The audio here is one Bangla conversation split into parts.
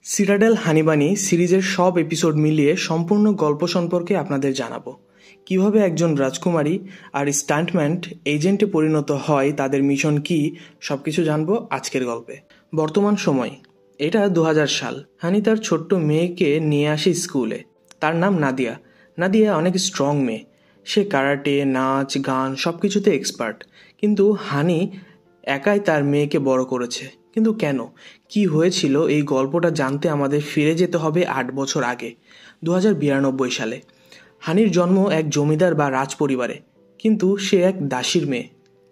সিটাডেল হানিবানি সিরিজের সব এপিসোড মিলিয়ে সম্পূর্ণ গল্প সম্পর্কে আপনাদের জানাবো। কিভাবে একজন রাজকুমারী আর স্টান্টম্যান এজেন্টে পরিণত হয়, তাদের মিশন কি, সবকিছু জানবো আজকের গল্পে। বর্তমান সময়, এটা 2000 সাল। হানি তার ছোট্ট মেয়েকে নিয়ে আসে স্কুলে। তার নাম নাদিয়া। নাদিয়া অনেক স্ট্রং মেয়ে। সে কারাটে, নাচ, গান সবকিছুতে এক্সপার্ট। কিন্তু হানি একাই তার মেয়েকে বড় করেছে। কিন্তু কেন, কি হয়েছিল, এই গল্পটা জানতে আমাদের ফিরে যেতে হবে 8 বছর আগে, 2092 সালে। হানির জন্ম এক জমিদার বা রাজ পরিবারে, কিন্তু সে এক দাসীর মেয়ে।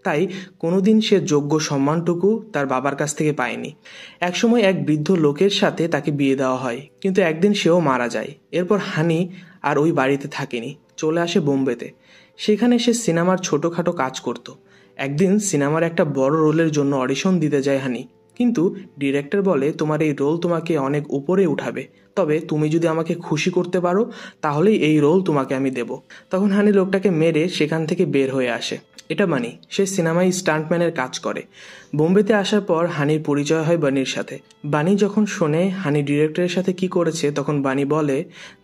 তাই কোনোদিন সে যোগ্য সম্মানটুকু তার বাবার কাছ থেকে পায়নি। একসময় এক বৃদ্ধ লোকের সাথে তাকে বিয়ে দেওয়া হয়, কিন্তু একদিন সেও মারা যায়। এরপর হানি আর ওই বাড়িতে থাকেনি, চলে আসে বোম্বেতে। সেখানে সে সিনেমার ছোটোখাটো কাজ করত। একদিন সিনেমার একটা বড় রোলের জন্য অডিশন দিতে যায় হানি, কিন্তু ডিরেক্টর বলে তোমার এই রোল তোমাকে অনেক উপরে উঠাবে, তবে তুমি যদি আমাকে খুশি করতে পারো তাহলেই এই রোল তোমাকে আমি দেব। তখন হানি লোকটাকে মেরে সেখান থেকে বের হয়ে আসে। এটা বানি, সে সিনেমায় স্টান্টম্যানের কাজ করে। বোম্বেতে আসার পর হানির পরিচয় হয় বানির সাথে। বানি যখন শোনে হানি ডিরেক্টরের সাথে কি করেছে, তখন বানি বলে,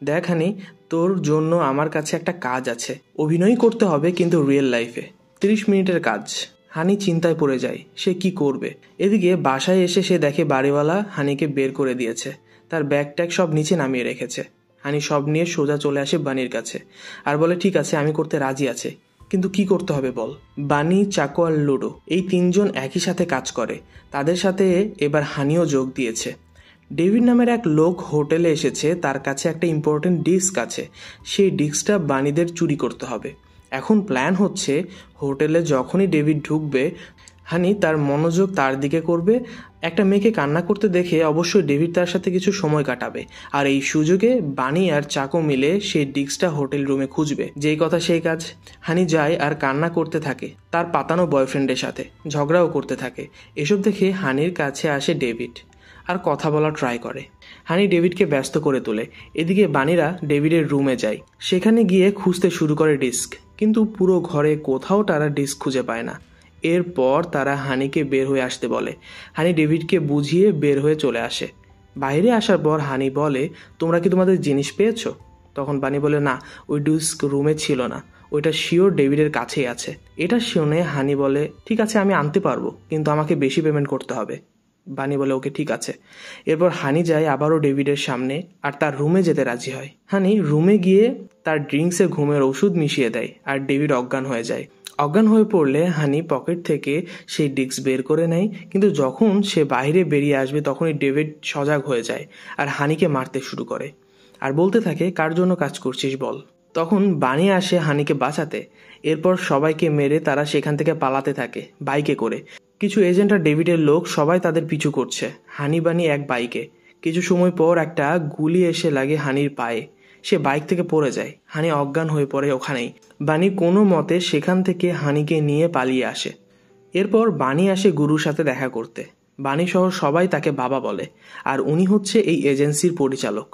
দেখ হানি, তোর জন্য আমার কাছে একটা কাজ আছে। অভিনয় করতে হবে, কিন্তু রিয়েল লাইফে। 30 মিনিটের কাজ। হানি চিন্তায় পড়ে যায়, সে কি করবে। এদিকে বাসায় এসে সে দেখে বাড়িওয়ালা হানিকে বের করে দিয়েছে, তার ব্যাগ ট্যাগ সব নিচে নামিয়ে রেখেছে। হানি সব নিয়ে সোজা চলে আসে বানির কাছে আর বলে, ঠিক আছে, আমি করতে রাজি আছে, কিন্তু কি করতে হবে বল। বানি, চাকো আর লুডো, এই 3 জন একই সাথে কাজ করে। তাদের সাথে এবার হানিও যোগ দিয়েছে। ডেভিড নামের এক লোক হোটেলে এসেছে, তার কাছে একটা ইম্পর্টেন্ট ডিস্ক আছে। সেই ডিস্কটা বানিদের চুরি করতে হবে। এখন প্ল্যান হচ্ছে, হোটেলে যখনই ডেভিড ঢুকবে, হানি তার মনোযোগ তার দিকে করবে। একটা মেয়েকে কান্না করতে দেখে অবশ্যই ডেভিড তার সাথে কিছু সময় কাটাবে, আর এই সুযোগে বানি আর চাকো মিলে সেই ডিস্কটা হোটেল রুমে খুঁজবে। যেই কথা সেই কাজ। হানি যায় আর কান্না করতে থাকে তার পাতানো বয়ফ্রেন্ডের সাথে, ঝগড়াও করতে থাকে। এসব দেখে হানির কাছে আসে ডেভিড আর কথা বলা ট্রাই করে। হানি ডেভিডকে ব্যস্ত করে তোলে। এদিকে বানিরা ডেভিডের রুমে যায়। সেখানে গিয়ে খুঁজতে শুরু করে ডিস্ক, কিন্তু পুরো ঘরে কোথাও তারা ডিস্ক খুঁজে পায় না। এরপর তারা হানিকে বের হয়ে আসতে বলে। হানি ডেভিডকে বুঝিয়ে বের হয়ে চলে আসে। বাইরে আসার পর হানি বলে, তোমরা কি তোমাদের জিনিস পেয়েছো? তখন বানি বলে, না, ওই ডিস্ক রুমে ছিল না, ওইটা শিওর ডেভিডের কাছেই আছে। এটা শুনে হানি বলে, ঠিক আছে, আমি আনতে পারবো, কিন্তু আমাকে বেশি পেমেন্ট করতে হবে। বানি বলে, ওকে, ঠিক আছে। এরপর হানি যায় আবারও ডেভিডের সামনে আর তার রুমে যেতে রাজি হয়। হানি রুমে গিয়ে তার ড্রিঙ্কসে ঘুমের ওষুধ মিশিয়ে দেয় আর ডেভিড অজ্ঞান হয়ে যায়। অজ্ঞান হয়ে পড়লে হানি পকেট থেকে সেই ডিস্ক বের করে নেয়, কিন্তু যখন সে বাইরে বেরিয়ে আসবে তখনই ডেভিড সজাগ হয়ে যায় আর হানিকে মারতে শুরু করে আর বলতে থাকে, কার জন্য কাজ করছিস বল। তখন বানি আসে হানিকে বাঁচাতে। এরপর সবাইকে মেরে তারা সেখান থেকে পালাতে থাকে বাইকে করে। কিছু এজেন্ট আর ডেভিডের লোক সবাই তাদের পিছু করছে। হানি বানি এক বাইকে। কিছু সময় পর একটা গুলি এসে লাগে হানির পায়ে। সে বাইক থেকে পড়ে যায়। হানি অজ্ঞান হয়ে পড়ে ওখানেই। বানি কোনো মতে সেখান থেকে হানিকে নিয়ে পালিয়ে আসে। এরপর বানি আসে গুরুর সাথে দেখা করতে। বানি সহ সবাই তাকে বাবা বলে, আর উনি হচ্ছে এই এজেন্সির পরিচালক।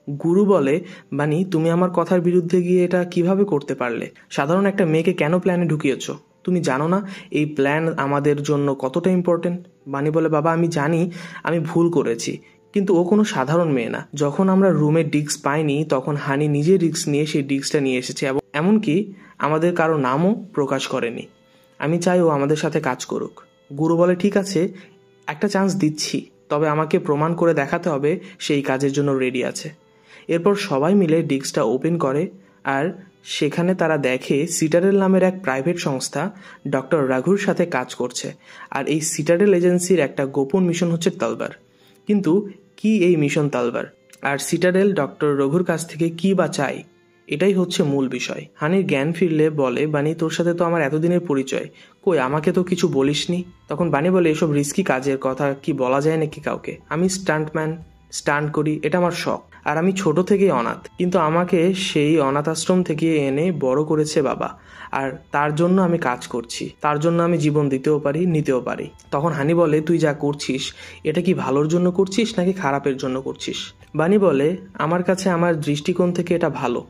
গুরু বলে, বানি, তুমি আমার কথার বিরুদ্ধে গিয়ে এটা কিভাবে করতে পারলে? সাধারণ একটা মেয়েকে কেন প্ল্যানে ঢুকিয়েছ? তুমি জানো না এই প্ল্যান আমাদের জন্য কতটা ইম্পর্টেন্ট? বানি বলে, বাবা, আমি জানি আমি ভুল করেছি, কিন্তু ও কোনো সাধারণ মেয়ে না। যখন আমরা রুমে ডিস্ক পাইনি তখন হানি নিজে রিস্ক নিয়ে সেই ডিস্কটা নিয়ে এসেছে, এবং এমনকি আমাদের কারো নামও প্রকাশ করেনি। আমি চাই ও আমাদের সাথে কাজ করুক। গুরু বলে, ঠিক আছে, একটা চান্স দিচ্ছি, তবে আমাকে প্রমাণ করে দেখাতে হবে সেই কাজের জন্য রেডি আছে। এরপর সবাই মিলে ডিস্কটা ওপেন করে আর সেখানে তারা দেখে সিটাডেল নামের এক প্রাইভেট সংস্থা ডক্টর রাঘুর সাথে কাজ করছে। আর এই সিটাডেল এজেন্সির একটা গোপন মিশন হচ্ছে তলবার। কিন্তু কি এই মিশন তলবার, আর সিটাডেল ডক্টর রঘুর কাছ থেকে কি বা চাই, এটাই হচ্ছে মূল বিষয়। হানির জ্ঞান ফিরলে বলে, বানি, তোর সাথে তো আমার এতদিনের পরিচয়, কই আমাকে তো কিছু বলিসনি। তখন বানি বলে, এসব রিস্কি কাজের কথা কি বলা যায় নাকি কাউকে? আমি স্টান্টম্যান, স্টান্ট করি, এটা আমার শখ। আর আমি ছোট থেকেই অনাথ, কিন্তু আমাকে সেই অনাথ আশ্রম থেকে এনে বড় করেছে বাবা, আর তার জন্য আমি কাজ করছি। তার জন্য আমি জীবন দিতেও পারি, নিতেও পারি। তখন হানি বলে, তুই যা করছিস এটা কি ভালোর জন্য করছিস নাকি খারাপের জন্য করছিস? বানি বলে, আমার কাছে আমার দৃষ্টিকোণ থেকে এটা ভালো।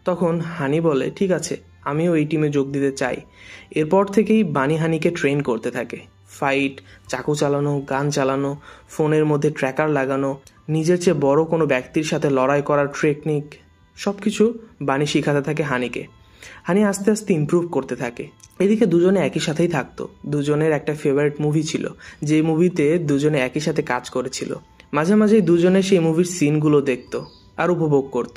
তখন হানি বলে, ঠিক আছে, আমিও এই টিমে যোগ দিতে চাই। এরপর থেকেই বানি হানিকে ট্রেন করতে থাকে। ফাইট, চাকু চালানো, গান চালানো, ফোনের মধ্যে ট্র্যাকার লাগানো, নিজের চেয়ে বড় কোনো ব্যক্তির সাথে লড়াই করার টেকনিক সব কিছু বানি শিখাতে থাকে হানিকে। হানি আস্তে আস্তে ইমপ্রুভ করতে থাকে। এদিকে দুজনে একই সাথেই থাকতো। দুজনের একটা ফেভারিট মুভি ছিল, যে মুভিতে দুজনে একই সাথে কাজ করেছিল। মাঝে মাঝেই দুজনে সেই মুভির সিনগুলো দেখতো আর উপভোগ করত।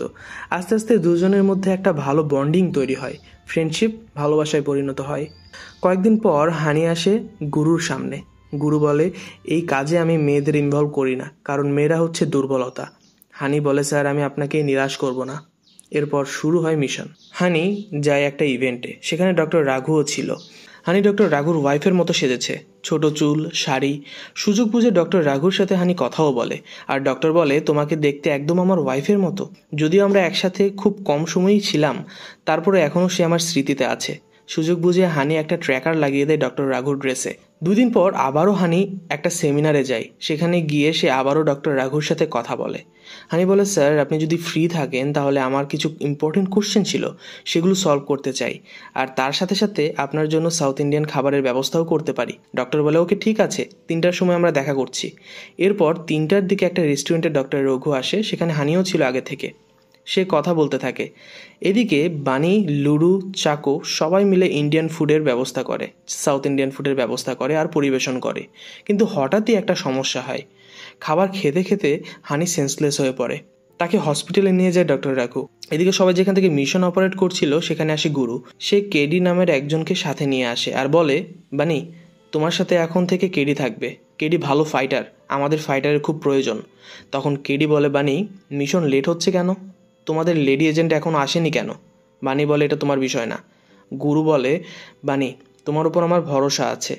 আস্তে আস্তে দুজনের মধ্যে একটা ভালো বন্ডিং তৈরি হয়, ফ্রেন্ডশিপ ভালোবাসায় পরিণত হয়। কয়েকদিন পর হানি আসে গুরুর সামনে। গুরু বলে, এই কাজে আমি মেয়েদের ইনভলভ করি না, কারণ মেয়েরা হচ্ছে দুর্বলতা। হানি বলে, স্যার আমি আপনাকে নিরাশ করব না। এরপর শুরু হয় মিশন। হানি যায় একটা ইভেন্টে, সেখানে ডক্টর রাঘুও ছিল। হানি ডক্টর রাঘুর ওয়াইফের মতো সেজেছে, ছোট চুল, শাড়ি। সুযোগ বুঝে ডক্টর রাঘুর সাথে হানি কথাও বলে, আর ডক্টর বলে, তোমাকে দেখতে একদম আমার ওয়াইফের মতো। যদিও আমরা একসাথে খুব কম সময়ই ছিলাম, তারপরে এখনও সে আমার স্মৃতিতে আছে। সুযোগ বুঝে হানি একটা ট্র্যাকার লাগিয়ে দেয় ডক্টর রাঘুর ড্রেসে। 2 দিন পর আবারও হানি একটা সেমিনারে যায়। সেখানে গিয়ে সে আবারও ডক্টর রাঘুর সাথে কথা বলে। হানি বলে, স্যার আপনি যদি ফ্রি থাকেন তাহলে আমার কিছু ইম্পর্টেন্ট কোশ্চেন ছিল, সেগুলো সলভ করতে চাই, আর তার সাথে সাথে আপনার জন্য সাউথ ইন্ডিয়ান খাবারের ব্যবস্থাও করতে পারি। ডক্টর বলে, ওকে ঠিক আছে, 3টার সময় আমরা দেখা করছি। এরপর 3টার দিকে একটা রেস্টুরেন্টে ডক্টর রঘু আসে, সেখানে হানিও ছিল আগে থেকে। সে কথা বলতে থাকে। এদিকে বানি, লুডু, চাকো সবাই মিলে ইন্ডিয়ান ফুডের ব্যবস্থা করে, সাউথ ইন্ডিয়ান ফুডের ব্যবস্থা করে আর পরিবেশন করে। কিন্তু হঠাৎই একটা সমস্যা হয়। খাবার খেতে খেতে হানি সেন্সলেস হয়ে পড়ে। তাকে হসপিটালে নিয়ে যায় ডক্টর রাঘু। এদিকে সবাই যেখান থেকে মিশন অপারেট করছিল সেখানে আসে গুরু। সে কেডি নামের একজনকে সাথে নিয়ে আসে আর বলে, বানি তোমার সাথে এখন থেকে কেডি থাকবে। কেডি ভালো ফাইটার, আমাদের ফাইটারের খুব প্রয়োজন। তখন কেডি বলে, বানি মিশন লেট হচ্ছে কেন? তোমাদের লেডি এজেন্ট এখনও আসেনি কেন? বানি বলে, এটা তোমার বিষয় না। গুরু বলে, বানি তোমার উপর আমার ভরসা আছে,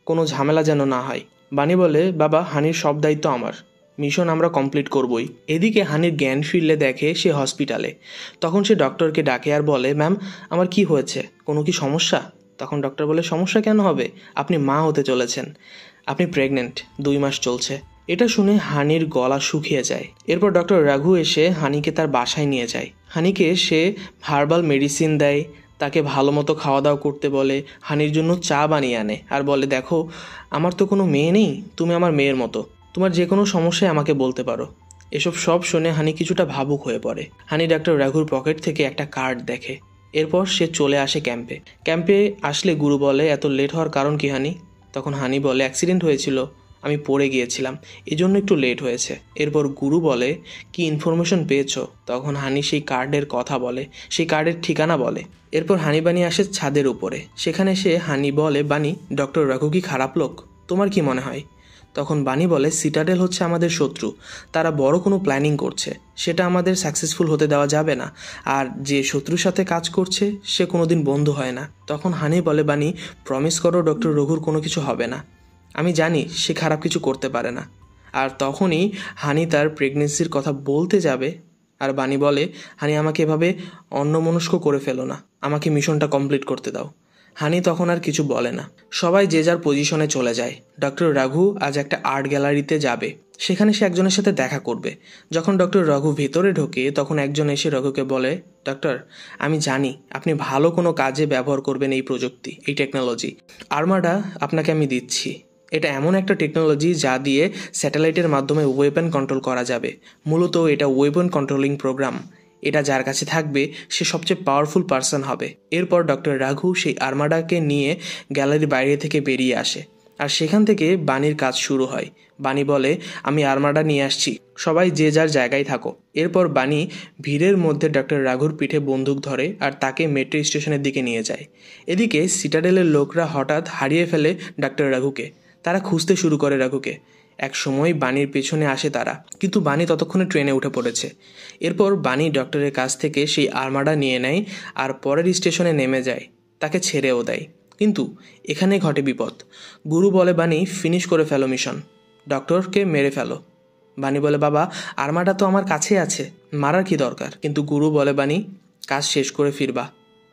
কোনো ঝামেলা যেন না হয়। বানি বলে, বাবা হানির সব দায়িত্ব আমার, মিশন আমরা কমপ্লিট করবই। এদিকে হানির জ্ঞান ফিরলে দেখে সে হসপিটালে। তখন সে ডক্টরকে ডাকে আর বলে, ম্যাম আমার কি হয়েছে, কোনো কি সমস্যা? তখন ডক্টর বলে, সমস্যা কেন হবে, আপনি মা হতে চলেছেন, আপনি প্রেগনেন্ট, 2 মাস চলছে। এটা শুনে হানির গলা শুকিয়ে যায়। এরপর ডক্টর রাঘু এসে হানিকে তার বাসায় নিয়ে যায়। হানিকে সে হার্বাল মেডিসিন দেয়, তাকে ভালো মতো খাওয়া দাওয়া করতে বলে, হানির জন্য চা বানিয়ে আনে আর বলে, দেখো আমার তো কোনো মেয়ে নেই, তুমি আমার মেয়ের মতো, তোমার যে কোনো সমস্যায় আমাকে বলতে পারো। এসব সব শুনে হানি কিছুটা ভাবুক হয়ে পড়ে। হানি ডক্টর রাঘুর পকেট থেকে একটা কার্ড দেখে। এরপর সে চলে আসে ক্যাম্পে। ক্যাম্পে আসলে গুরু বলে, এত লেট হওয়ার কারণ কি হানি? তখন হানি বলে, অ্যাক্সিডেন্ট হয়েছিল, আমি পড়ে গিয়েছিলাম, এজন্য একটু লেট হয়েছে। এরপর গুরু বলে, কি ইনফরমেশন পেয়েছো? তখন হানি সেই কার্ডের কথা বলে, সেই কার্ডের ঠিকানা বলে। এরপর হানি বানি আসে ছাদের উপরে। সেখানে সে হানি বলে, বানি ডক্টর রাঘু কি খারাপ লোক, তোমার কি মনে হয়? তখন বানি বলে, সিটাডেল হচ্ছে আমাদের শত্রু, তারা বড় কোনো প্ল্যানিং করছে, সেটা আমাদের সাকসেসফুল হতে দেওয়া যাবে না, আর যে শত্রুর সাথে কাজ করছে সে কোনোদিন বন্ধু হয় না। তখন হানি বলে, বানি প্রমিস করো ডক্টর রঘুর কোনো কিছু হবে না, আমি জানি সে খারাপ কিছু করতে পারে না। আর তখনই হানি তার প্রেগনেন্সির কথা বলতে যাবে, আর বানি বলে, হানি আমাকে এভাবে অন্যমনস্ক করে ফেলো না, আমাকে মিশনটা কমপ্লিট করতে দাও। হানি তখন আর কিছু বলে না। সবাই যে যার পজিশনে চলে যায়। ডক্টর রাঘু আজ একটা আর্ট গ্যালারিতে যাবে, সেখানে সে একজনের সাথে দেখা করবে। যখন ডক্টর রাঘু ভেতরে ঢোকে তখন একজন এসে রাঘুকে বলে, ডক্টর আমি জানি আপনি ভালো কোনো কাজে ব্যবহার করবেন এই প্রযুক্তি, এই টেকনোলজি। আর্মাডা আপনাকে আমি দিচ্ছি। এটা এমন একটা টেকনোলজি যা দিয়ে স্যাটেলাইটের মাধ্যমে ওয়েপন কন্ট্রোল করা যাবে। মূলত এটা ওয়েপন কন্ট্রোলিং প্রোগ্রাম। এটা যার কাছে থাকবে সে সবচেয়ে পাওয়ারফুল পার্সন হবে। এরপর ডক্টর রাঘু সেই আর্মাডাকে নিয়ে গ্যালারির বাইরে থেকে বেরিয়ে আসে, আর সেখান থেকে বানির কাজ শুরু হয়। বানি বলে, আমি আর্মাডা নিয়ে আসছি, সবাই যে যার জায়গায় থাকো। এরপর বানি ভিড়ের মধ্যে ডক্টর রাঘুর পিঠে বন্দুক ধরে আর তাকে মেট্রো স্টেশনের দিকে নিয়ে যায়। এদিকে সিটাডেলের লোকরা হঠাৎ হারিয়ে ফেলে ডক্টর রাঘুকে। তারা খুঁজতে শুরু করে রাঘুকে। এক সময় বানির পেছনে আসে তারা, কিন্তু বানি ততক্ষণে ট্রেনে উঠে পড়েছে। এরপর বানি ডক্টরের কাছ থেকে সেই আর্মাডা নিয়ে নেয় আর পরের স্টেশনে নেমে যায়, তাকে ছেড়েও দেয়। কিন্তু এখানে ঘটে বিপদ। গুরু বলে, বানি ফিনিশ করে ফেলো মিশন, ডক্টরকে মেরে ফেলো। বানি বলে, বাবা আর্মাডা তো আমার কাছে আছে, মারার কি দরকার? কিন্তু গুরু বলে, বানি কাজ শেষ করে ফিরবা।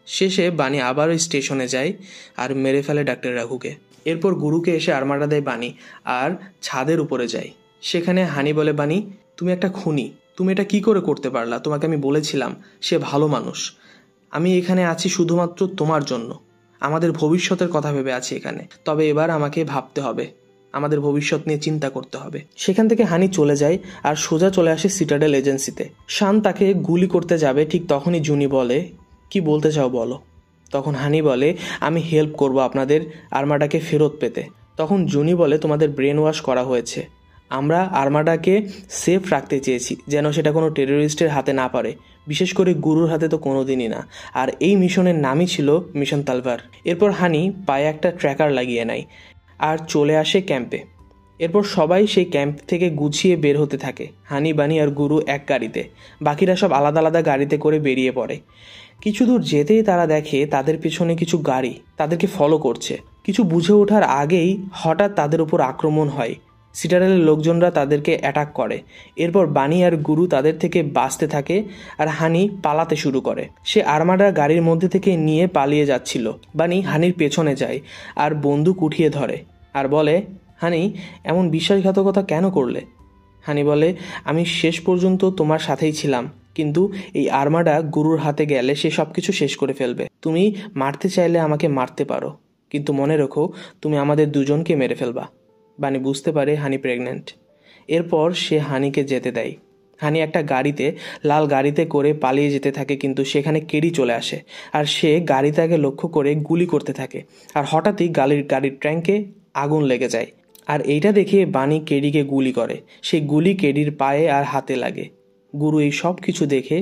শেষে বানি আবার ওই স্টেশনে যায় আর মেরে ফেলে ডক্টর রাঘুকে। এরপর গুরুকে এসে আর্মাডা দেয় বানি আর ছাদের উপরে যায়। সেখানে হানি বলে, বানি তুমি একটা খুনি, তুমি এটা কি করে করতে পারলা? তোমাকে আমি বলেছিলাম সে ভালো মানুষ। আমি এখানে আছি শুধুমাত্র তোমার জন্য, আমাদের ভবিষ্যতের কথা ভেবে আছি এখানে, তবে এবার আমাকে ভাবতে হবে। আমাদের ভবিষ্যৎ নিয়ে চিন্তা করতে হবে। সেখান থেকে হানি চলে যায় আর সোজা চলে আসে সিটাডেল এজেন্সিতে। শান তাকে গুলি করতে যাবে, ঠিক তখনই জুনি বলে, কি বলতে চাও বলো। তখন হানি বলে, আমি হেল্প করব আপনাদের আর্মাডাকে ফেরত পেতে। তখন জুনি বলে, তোমাদের ব্রেন ওয়াশ করা হয়েছে। আমরা আর্মাডাকে সেফ রাখতে চেয়েছি, যেন সেটা কোনো টেররিস্টের হাতে না পারে, বিশেষ করে গুরুর হাতে তো কোনোদিনই না। আর এই মিশনের নামই ছিল মিশন তালভার। এরপর হানি পায়ে একটা ট্র্যাকার লাগিয়ে নেয় আর চলে আসে ক্যাম্পে। এরপর সবাই সেই ক্যাম্প থেকে গুছিয়ে বের হতে থাকে। হানি, বানি আর গুরু এক গাড়িতে, বাকিরা সব আলাদা আলাদা গাড়িতে করে বেরিয়ে পড়ে। কিছু দূর যেতেই তারা দেখে তাদের পিছনে কিছু গাড়ি তাদেরকে ফলো করছে। কিছু বুঝে ওঠার আগেই হঠাৎ তাদের উপর আক্রমণ হয়। সিটাডেলের লোকজনরা তাদেরকে অ্যাটাক করে। এরপর বানি আর গুরু তাদের থেকে বাঁচতে থাকে আর হানি পালাতে শুরু করে। সে আর্মাডা গাড়ির মধ্যে থেকে নিয়ে পালিয়ে যাচ্ছিল। বানি হানির পেছনে যায় আর বন্দুক উঠিয়ে ধরে আর বলে, হানি, এমন বিশ্বাসঘাতকতা কেন করলে? হানি বলে, আমি শেষ পর্যন্ত তোমার সাথেই ছিলাম, কিন্তু এই আর্মাডা গুরুর হাতে গেলে সে সব কিছু শেষ করে ফেলবে। তুমি মারতে চাইলে আমাকে মারতে পারো, কিন্তু মনে রেখো তুমি আমাদের দুজনকে মেরে ফেলবা। বানি বুঝতে পারে হানি প্রেগন্যান্ট। এরপর সে হানিকে যেতে দেয়। হানি একটা গাড়িতে, লাল গাড়িতে করে পালিয়ে যেতে থাকে, কিন্তু সেখানে কেডি চলে আসে আর সে গাড়িটাকে লক্ষ্য করে গুলি করতে থাকে। আর হঠাৎই গাড়ির ট্যাঙ্কে আগুন লেগে যায়। আর এইটা দেখে বানি কেডিকে গুলি করে। সেই গুলি কেডির পায়ে আর হাতে লাগে। গুরু এই সব কিছু দেখে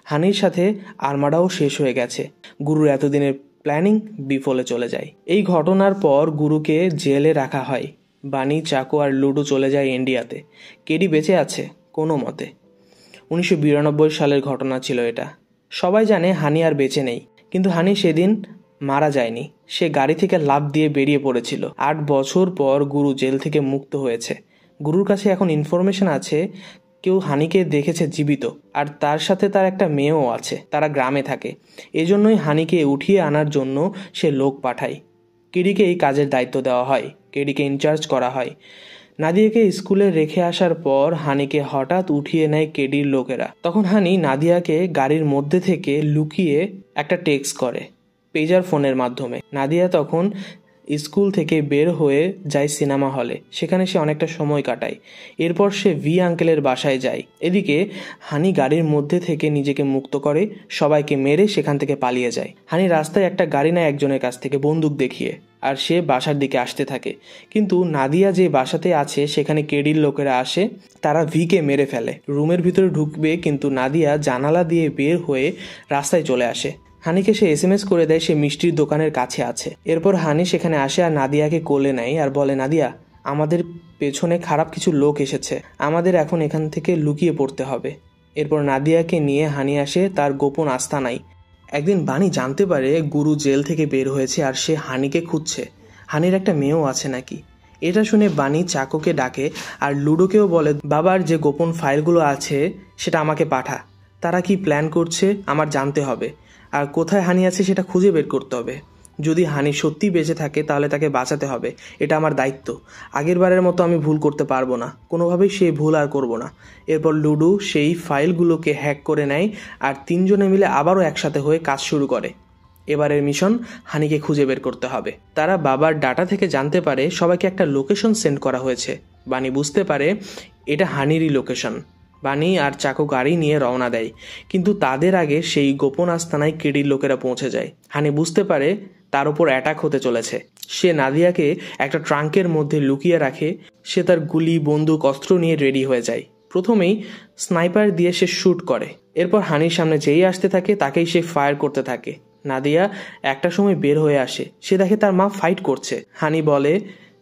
হানির সাথে আর্মাডাও শেষ হয়ে গেছে। গুরুর এতদিনের প্ল্যানিং বিফলে চলে যায়। এই ঘটনার পর গুরুকে জেলে রাখা হয়। বানি, চাকু আর লুডো চলে যায় ইন্ডিয়াতে। কেডি বেঁচে আছে কোনো মতে। 1992 সালের ঘটনা ছিল এটা। সবাই জানে হানি আর বেঁচে নেই, কিন্তু হানি সেদিন মারা যায়নি। সে গাড়ি থেকে লাফ দিয়ে বেরিয়ে পড়েছিল। 8 বছর পর গুরু জেল থেকে মুক্ত হয়েছে। গুরুর কাছে এখন ইনফরমেশন আছে কেউ হানিকে দেখেছে জীবিত, আর তার সাথে তার একটা মেয়েও আছে। তারা গ্রামে থাকে। এজন্যই হানিকে উঠিয়ে আনার জন্য সে লোক পাঠায়। কেডিকে এই কাজের দায়িত্ব দেওয়া হয়। কেডিকে ইনচার্জ করা হয়। নাদিয়াকে স্কুলে রেখে আসার পর হানিকে হঠাৎ উঠিয়ে নেয় কেডির লোকেরা। তখন হানি নাদিয়াকে গাড়ির মধ্যে থেকে লুকিয়ে একটা টেক্সট করে পেজার ফোনের মাধ্যমে। নাদিয়া তখন স্কুল থেকে বের হয়ে যায় সিনেমা হলে। সেখানে সে অনেকটা সময় কাটায়। এরপর সে ভি আঙ্কেলের বাসায় যায়। এদিকে হানি গাড়ির মধ্যে থেকে নিজেকে মুক্ত করে, সবাইকে মেরে সেখান থেকে পালিয়ে যায়। হানি রাস্তায় একটা গাড়ি নেয় একজনের কাছ থেকে বন্দুক দেখিয়ে, আর সে বাসার দিকে আসতে থাকে। কিন্তু নাদিয়া যে বাসাতে আছে সেখানে কেডির লোকেরা আসে। তারা ভিকে মেরে ফেলে। রুমের ভিতরে ঢুকবে, কিন্তু নাদিয়া জানালা দিয়ে বের হয়ে রাস্তায় চলে আসে। হানিকে সে SMS করে দেয় সে মিষ্টির দোকানের কাছে আছে। এরপর হানি সেখানে আসে আর নাদিয়াকে কোলে নেয় আর বলে, নাদিয়া, আমাদের পেছনে খারাপ কিছু লোক এসেছে, আমাদের এখন এখান থেকে লুকিয়ে পড়তে হবে। এরপর নাদিয়াকে নিয়ে হানি আসে তার গোপন আস্তানায়। একদিন বানি জানতে পারে গুরু জেল থেকে বের হয়েছে আর সে হানিকে খুঁজছে। হানির একটা মেয়েও আছে নাকি। এটা শুনে বানি চাকুকে ডাকে আর লুডোকেও বলে, বাবার যে গোপন ফাইলগুলো আছে সেটা আমাকে পাঠা। তারা কি প্ল্যান করছে আমার জানতে হবে, আর কোথায় হানি আছে সেটা খুঁজে বের করতে হবে। যদি হানি সত্যি বেঁচে থাকে তাহলে তাকে বাঁচাতে হবে, এটা আমার দায়িত্ব। আগের বারের মতো আমি ভুল করতে পারবো না, কোনোভাবেই সেই ভুল আর করব না। এরপর লুডু সেই ফাইলগুলোকে হ্যাক করে নেয় আর 3 জনে মিলে আবারও একসাথে হয়ে কাজ শুরু করে। এবারের মিশন হানিকে খুঁজে বের করতে হবে। তারা বাবার ডাটা থেকে জানতে পারে সবাইকে একটা লোকেশন সেন্ড করা হয়েছে। বানি বুঝতে পারে এটা হানিরই লোকেশন। বানি আর চাকু গাড়ি নিয়ে রওনা দেয়, কিন্তু তাদের আগে সেই গোপন আস্তানায় কেডির লোকেরা পৌঁছে যায়। হানি বুঝতে পারে তার উপর অ্যাটাক হতে চলেছে। সে নাদিয়াকে একটা ট্রাঙ্কের মধ্যে লুকিয়ে রাখে। সে তার গুলি, বন্দুক, অস্ত্র নিয়ে রেডি হয়ে যায়। প্রথমেই স্নাইপার দিয়ে সে শ্যুট করে। এরপর হানির সামনে যেই আসতে থাকে তাকেই সে ফায়ার করতে থাকে। নাদিয়া একটা সময় বের হয়ে আসে। সে দেখে তার মা ফাইট করছে। হানি বলে,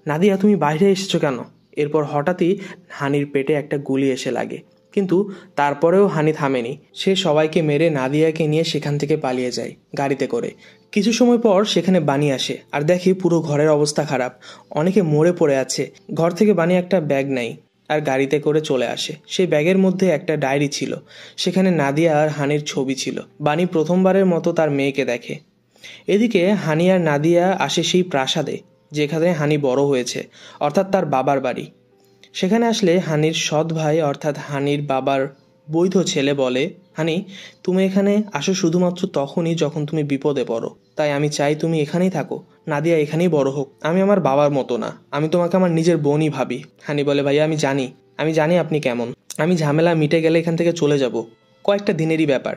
নাদিয়া, তুমি বাইরে এসেছো কেন? এরপর হঠাৎই হানির পেটে একটা গুলি এসে লাগে, কিন্তু তারপরেও হানি থামেনি। সে সবাইকে মেরে নাদিয়াকে নিয়ে সেখান থেকে পালিয়ে যায় গাড়িতে করে। কিছু সময় পর সেখানে বানি আসে আর দেখে পুরো ঘরের অবস্থা খারাপ, অনেকে মরে পড়ে আছে। ঘর থেকে বানি একটা ব্যাগ নেয় আর গাড়িতে করে চলে আসে। সেই ব্যাগের মধ্যে একটা ডায়েরি ছিল, সেখানে নাদিয়া আর হানির ছবি ছিল। বানি প্রথমবারের মতো তার মেয়েকে দেখে। এদিকে হানি আর নাদিয়া আসে সেই প্রাসাদে যেখানে হানি বড় হয়েছে, অর্থাৎ তার বাবার বাড়ি। সেখানে আসলে হানির সৎ ভাই অর্থাৎ হানির বাবার বৈধ ছেলে বলে, হানি, তুমি এখানে আসো শুধুমাত্র তখনই যখন তুমি বিপদে পড়ো, তাই আমি চাই তুমি এখানেই থাকো, নাদিয়া এখানেই বড় হোক। আমি আমার বাবার মতো না, আমি তোমাকে আমার নিজের বোনই ভাবি। হানি বলে, ভাইয়া আমি জানি আপনি কেমন। আমি ঝামেলা মিটে গেলে এখান থেকে চলে যাব, কয়েকটা দিনেরই ব্যাপার।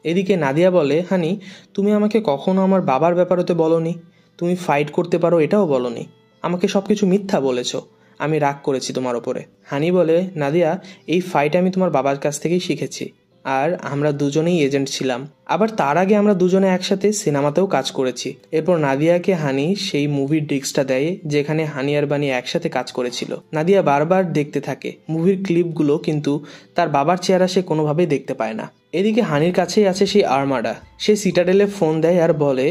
এদিকে নাদিয়া বলে, হানি তুমি আমাকে কখনো আমার বাবার ব্যাপারেতে বলনি, তুমি ফাইট করতে পারো এটাও বলনি, আমাকে সব কিছু মিথ্যা বলেছ, আমি রাগ করেছি তোমার ওপরে। হানি বলে, নাদিয়া এই ফাইট আমি তোমার বাবার কাছ থেকেই শিখেছি, আর আমরা দুজনেই এজেন্ট ছিলাম। আবার তার আগে আমরা দুজনে একসাথে সিনেমাতেও কাজ করেছি। এরপর নাদিয়াকে হানি সেই মুভির ডিস্কটা দেয় যেখানে হানি আর বানি একসাথে কাজ করেছিল। নাদিয়া বারবার দেখতে থাকে মুভির ক্লিপগুলো, কিন্তু তার বাবার চেহারা সে কোনোভাবেই দেখতে পায় না। এদিকে হানির কাছেই আছে সেই আর্মাডা। সে সিটাডেলে ফোন দেয় আর বলে,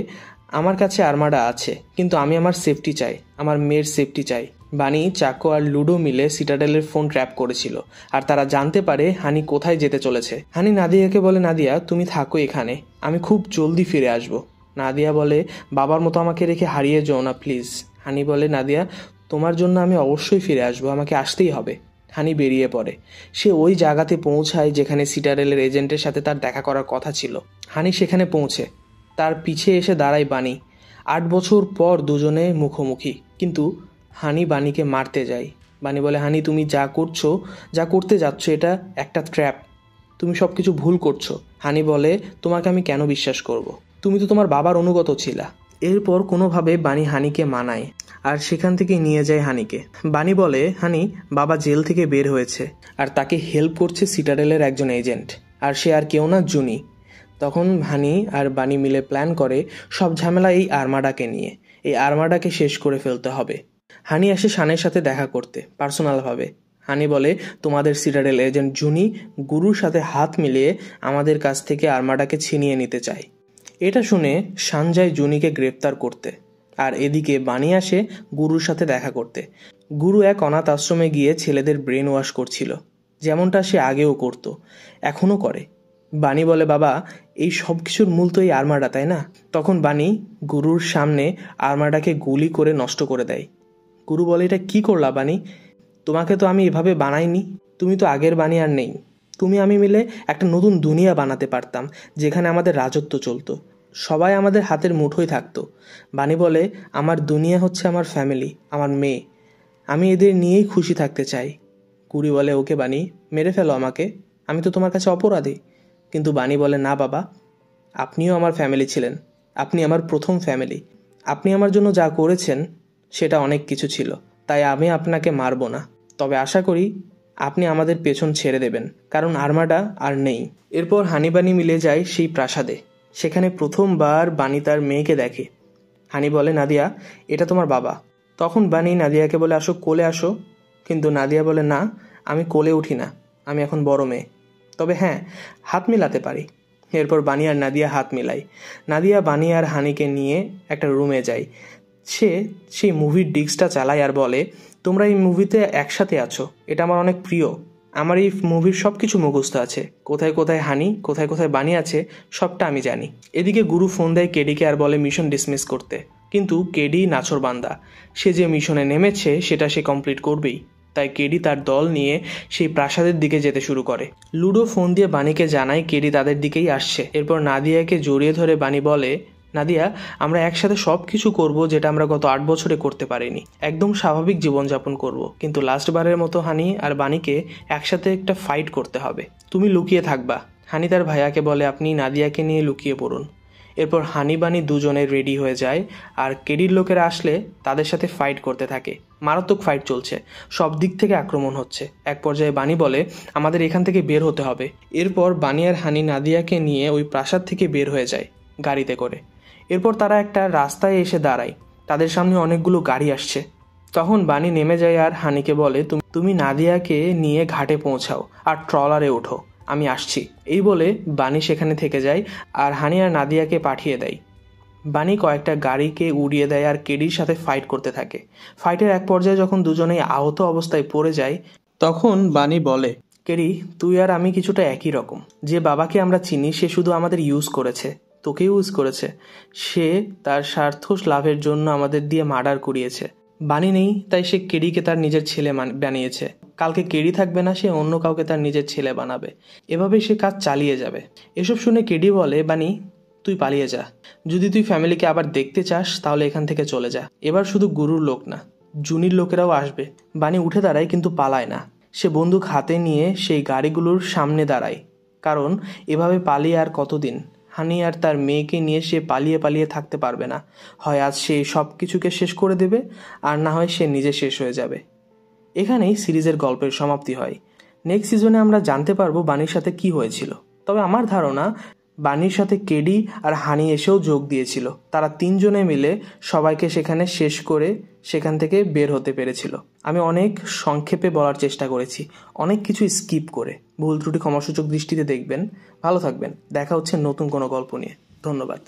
আমার কাছে আর্মাডা আছে, কিন্তু আমি আমার সেফটি চাই, আমার মেয়ের সেফটি চাই। বানি, চাকো আর লুডো মিলে সিটাডেলের ফোন ট্র্যাপ করেছিল, আর তারা জানতে পারে হানি কোথায় যেতে চলেছে। হানি নাদিয়াকে বলে, নাদিয়া তুমি থাকো এখানে, আমি খুব জলদি ফিরে আসব। নাদিয়া বলে, বাবার মতো আমাকে রেখে হারিয়ে যাও না প্লিজ। হানি বলে, নাদিয়া তোমার জন্য আমি অবশ্যই ফিরে আসবো, আমাকে আসতেই হবে। হানি বেরিয়ে পড়ে। সে ওই জায়গাতে পৌঁছায় যেখানে সিটাডেলের এজেন্টের সাথে তার দেখা করার কথা ছিল। হানি সেখানে পৌঁছে তার পিছে এসে দাঁড়ায় বানি। 8 বছর পর দুজনে মুখোমুখি, কিন্তু হানি বানিকে মারতে যায়। বানি বলে, হানি তুমি যা করতে যাচ্ছ এটা একটা ট্র্যাপ, তুমি সব কিছু ভুল করছো। হানি বলে, তোমাকে আমি কেন বিশ্বাস করব, তুমি তো তোমার বাবার অনুগত ছিলা। এরপর কোনোভাবে বানি হানিকে মানায় আর সেখান থেকে নিয়ে যায় হানিকে। বানি বলে, হানি বাবা জেল থেকে বের হয়েছে আর তাকে হেল্প করছে সিটাডেলের একজন এজেন্ট, আর সে আর কেউ না, জুনি। তখন হানি আর বানি মিলে প্ল্যান করে সব ঝামেলা এই আর্মাডাকে নিয়ে, এই আর্মাডাকে শেষ করে ফেলতে হবে। হানি আসে শানের সাথে দেখা করতে পার্সোনালভাবে। হানি বলে, তোমাদের সিটাডেল এজেন্ট জুনি গুরুর সাথে হাত মিলিয়ে আমাদের কাছ থেকে আর্মাডাকে ছিনিয়ে নিতে চায়। এটা শুনে শান যায় জুনিকে গ্রেপ্তার করতে, আর এদিকে বানি আসে গুরুর সাথে দেখা করতে। গুরু এক অনাথ আশ্রমে গিয়ে ছেলেদের ব্রেন ওয়াশ করছিল, যেমনটা সে আগেও করত, এখনও করে। বানি বলে, বাবা এই সব কিছুর মূল তো এই আর্মাডা, তাই না? তখন বানি গুরুর সামনে আর্মাডাকে গুলি করে নষ্ট করে দেয়। গুরু বলে, এটা কি করলা বানি? তোমাকে তো আমি এভাবে বানাইনি, তুমি তো আগের বানি আর নেই। তুমি আমি মিলে একটা নতুন দুনিয়া বানাতে পারতাম, যেখানে আমাদের রাজত্ব চলতো, সবাই আমাদের হাতের মুঠোয় থাকতো। বানি বলে, আমার দুনিয়া হচ্ছে আমার ফ্যামিলি, আমার মেয়ে, আমি এদের নিয়েই খুশি থাকতে চাই। গুরু বলে, ওকে বানি, মেরে ফেলো আমাকে, আমি তো তোমার কাছে অপরাধী। কিন্তু বানি বলে, না বাবা, আপনিও আমার ফ্যামিলি ছিলেন, আপনি আমার প্রথম ফ্যামিলি, আপনি আমার জন্য যা করেছেন সেটা অনেক কিছু ছিল, তাই আমি আপনাকে মারব না, তবে আশা করি আপনি আমাদের পেছন ছেড়ে দেবেন, কারণ আর্মাডা আর নেই। এরপর হানি বানি মিলে যায় সেই প্রাসাদে। সেখানে প্রথমবার বানি তার মেয়েকে দেখে। হানি বলে, নাদিয়া এটা তোমার বাবা। তখন বানি নাদিয়াকে বলে, আসো কোলে আসো। কিন্তু নাদিয়া বলে, না আমি কোলে উঠি না, আমি এখন বড় মেয়ে, তবে হ্যাঁ হাত মিলাতে পারি। এরপর বানি আর নাদিয়া হাত মিলায়। নাদিয়া বানি আর হানিকে নিয়ে একটা রুমে যায়। সে সেই মুভির ডিস্কটা চালায় আর বলে, তোমরা এই মুভিতে একসাথে আছো, এটা আমার অনেক প্রিয়, আমার এই মুভির সব কিছু মুখস্থ আছে, কোথায় কোথায় হানি কোথায় কোথায় বানি আছে সবটা আমি জানি। এদিকে গুরু ফোন দেয় কেডিকে আর বলে মিশন ডিসমিস করতে, কিন্তু কেডি নাছোড়বান্দা, সে যে মিশনে নেমেছে সেটা সে কমপ্লিট করবেই। তাই কেডি তার দল নিয়ে সেই প্রাসাদের দিকে যেতে শুরু করে। লুডো ফোন দিয়ে বানিকে জানায় কেডি তাদের দিকেই আসছে। এরপর নাদিয়াকে জড়িয়ে ধরে বানি বলে, নাদিয়া আমরা একসাথে সব কিছু করবো যেটা আমরা গত 8 বছরে করতে পারিনি, একদম স্বাভাবিক জীবনযাপন করব, কিন্তু লাস্টবারের মতো হানি আর বানিকে একসাথে একটা ফাইট করতে হবে, তুমি লুকিয়ে থাকবা। হানি তার ভাইয়াকে বলে, আপনি নাদিয়াকে নিয়ে লুকিয়ে পড়ুন। এরপর হানি বানি দুজনে রেডি হয়ে যায়, আর কেডির লোকেরা আসলে তাদের সাথে ফাইট করতে থাকে। মারাত্মক ফাইট চলছে, সব দিক থেকে আক্রমণ হচ্ছে। এক পর্যায়ে বানি বলে, আমাদের এখান থেকে বের হতে হবে। এরপর বানি আর হানি নাদিয়াকে নিয়ে ওই প্রাসাদ থেকে বের হয়ে যায় গাড়িতে করে। এরপর তারা একটা রাস্তায় এসে দাঁড়ায়, তাদের সামনে অনেকগুলো গাড়ি আসছে। তখন বানি নেমে যায় আর হানিকে বলে, তুমি নাদিয়াকে নিয়ে ঘাটে পৌঁছাও আর ট্রলারে ওঠো, আমি আসছি। এই বলে বানি সেখানে থেকে যায় আর হানি আর নাদিয়াকে পাঠিয়ে দেয়। বানি কয়েকটা গাড়িকে উড়িয়ে দেয় আর কেডির সাথে ফাইট করতে থাকে। ফাইটের এক পর্যায়ে যখন দুজনেই আহত অবস্থায় পড়ে যায়, তখন বানি বলে, কেডি তুই আর আমি কিছুটা একই রকম, যে বাবাকে আমরা চিনি সে শুধু আমাদের ইউজ করেছে, তোকে ইউজ করেছে, সে তার স্বার্থ লাভের জন্য আমাদের দিয়ে মার্ডার করিয়েছে। বানি নেই তাই সে কেডিকে তার নিজের ছেলে বানিয়েছে, কালকে কেডি থাকবে না, সে অন্য কাউকে তার নিজের ছেলে বানাবে, এভাবেই সে কাজ চালিয়ে যাবে। এসব শুনে কেডি বলে, বানি তুই পালিয়ে যা। যদি তুই ফ্যামিলিকে আবার দেখতে চাস তাহলে এখান থেকে চলে যা। এবার শুধু গুরুর লোক না, জুনির লোকেরাও আসবে। বানি উঠে দাঁড়ায় কিন্তু পালায় না। সে বন্দুক হাতে নিয়ে সেই গাড়িগুলোর সামনে দাঁড়ায়, কারণ এভাবে পালিয়ে আর কতদিন। হানি আর তার মেয়েকে নিয়ে সে পালিয়ে পালিয়ে থাকতে পারবে না। হয় আজ সে সব কিছুকে শেষ করে দেবে, আর না হয় সে নিজে শেষ হয়ে যাবে। এখানেই সিরিজের গল্পের সমাপ্তি হয়। নেক্সট সিজনে আমরা জানতে পারবো বানির সাথে কি হয়েছিল। তবে আমার ধারণা বানির সাথে কেডি আর হানি এসেও যোগ দিয়েছিল। তারা তিনজনে মিলে সবাইকে সেখানে শেষ করে সেখান থেকে বের হতে পেরেছিল। আমি অনেক সংক্ষেপে বলার চেষ্টা করেছি, অনেক কিছু স্কিপ করে। ভুল ত্রুটি ক্ষমাসূচক দৃষ্টিতে দেখবেন। ভালো থাকবেন। দেখা হচ্ছে নতুন কোনো গল্প নিয়ে। ধন্যবাদ।